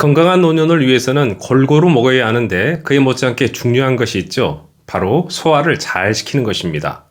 건강한 노년을 위해서는 골고루 먹어야 하는데 그에 못지않게 중요한 것이 있죠. 바로 소화를 잘 시키는 것입니다.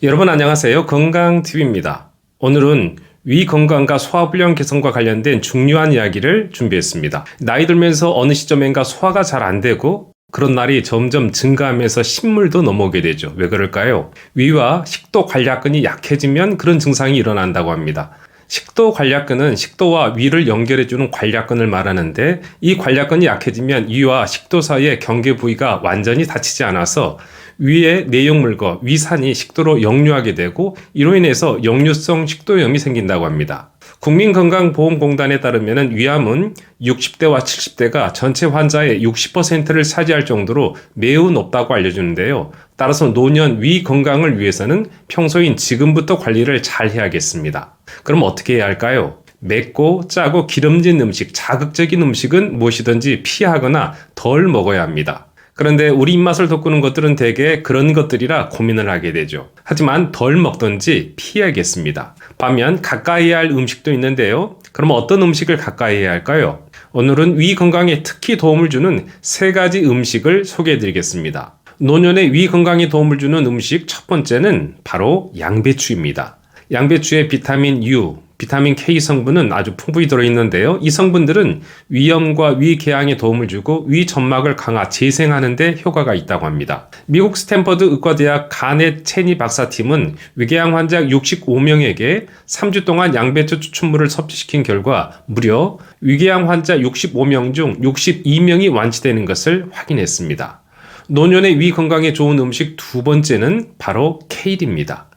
여러분 안녕하세요. 건강TV입니다. 오늘은 위 건강과 소화불량 개선과 관련된 중요한 이야기를 준비했습니다. 나이 들면서 어느 시점인가 소화가 잘 안 되고 그런 날이 점점 증가하면서 신물도 넘어오게 되죠. 왜 그럴까요? 위와 식도 관략근이 약해지면 그런 증상이 일어난다고 합니다. 식도 관략근은 식도와 위를 연결해주는 관략근을 말하는데 이 관략근이 약해지면 위와 식도 사이의 경계 부위가 완전히 닫히지 않아서 위의 내용물과 위산이 식도로 역류하게 되고 이로 인해서 역류성 식도염이 생긴다고 합니다. 국민건강보험공단에 따르면 위암은 60대와 70대가 전체 환자의 60%를 차지할 정도로 매우 높다고 알려주는데요. 따라서 노년 위 건강을 위해서는 평소인 지금부터 관리를 잘 해야겠습니다. 그럼 어떻게 해야 할까요? 맵고 짜고 기름진 음식, 자극적인 음식은 무엇이든지 피하거나 덜 먹어야 합니다. 그런데 우리 입맛을 돋구는 것들은 대개 그런 것들이라 고민을 하게 되죠. 하지만 덜 먹든지 피해야겠습니다. 반면 가까이 해야 할 음식도 있는데요. 그럼 어떤 음식을 가까이 해야 할까요? 오늘은 위 건강에 특히 도움을 주는 3가지 음식을 소개해 드리겠습니다. 노년의 위 건강에 도움을 주는 음식 첫 번째는 바로 양배추입니다. 양배추의 비타민 U, 비타민 K 성분은 아주 풍부히 들어있는데요. 이 성분들은 위염과 위궤양에 도움을 주고 위 점막을 강화, 재생하는 데 효과가 있다고 합니다. 미국 스탠퍼드 의과대학 가넷 체니 박사팀은 위궤양 환자 65명에게 3주 동안 양배추 추출물을 섭취시킨 결과 무려 위궤양 환자 65명 중 62명이 완치되는 것을 확인했습니다. 노년의 위 건강에 좋은 음식 두 번째는 바로 케일입니다.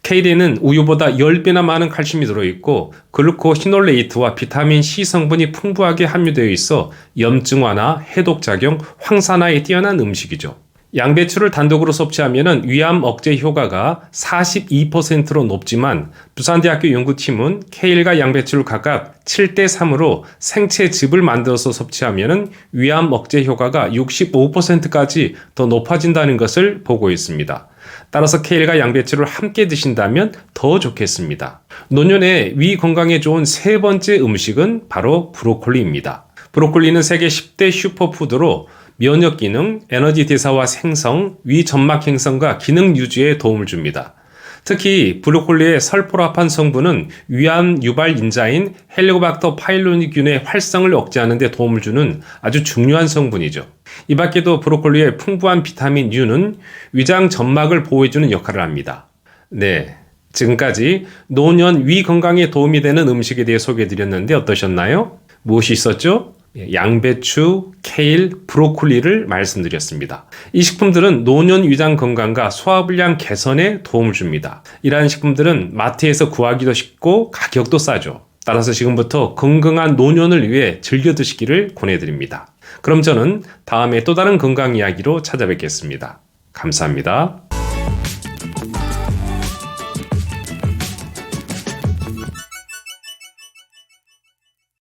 케일에는 우유보다 10배나 많은 칼슘이 들어있고 글루코시놀레이트와 비타민 C 성분이 풍부하게 함유되어 있어 염증 완화, 해독작용, 황산화에 뛰어난 음식이죠. 양배추를 단독으로 섭취하면 위암 억제 효과가 42%로 높지만 부산대학교 연구팀은 케일과 양배추를 각각 7대3으로 생채즙을 만들어서 섭취하면 위암 억제 효과가 65%까지 더 높아진다는 것을 보고 있습니다. 따라서 케일과 양배추를 함께 드신다면 더 좋겠습니다. 노년에 위 건강에 좋은 세 번째 음식은 바로 브로콜리입니다. 브로콜리는 세계 10대 슈퍼푸드로 면역 기능, 에너지 대사와 생성, 위 점막 형성과 기능 유지에 도움을 줍니다. 특히 브로콜리의 설포라판 성분은 위암 유발 인자인 헬리코박터 파일로니균의 활성을 억제하는 데 도움을 주는 아주 중요한 성분이죠. 이 밖에도 브로콜리의 풍부한 비타민 U는 위장 점막을 보호해주는 역할을 합니다. 네, 지금까지 노년 위 건강에 도움이 되는 음식에 대해 소개해드렸는데 어떠셨나요? 무엇이 있었죠? 양배추, 케일, 브로콜리를 말씀드렸습니다. 이 식품들은 노년 위장 건강과 소화불량 개선에 도움을 줍니다. 이러한 식품들은 마트에서 구하기도 쉽고 가격도 싸죠. 따라서 지금부터 건강한 노년을 위해 즐겨 드시기를 권해드립니다. 그럼 저는 다음에 또 다른 건강 이야기로 찾아뵙겠습니다. 감사합니다.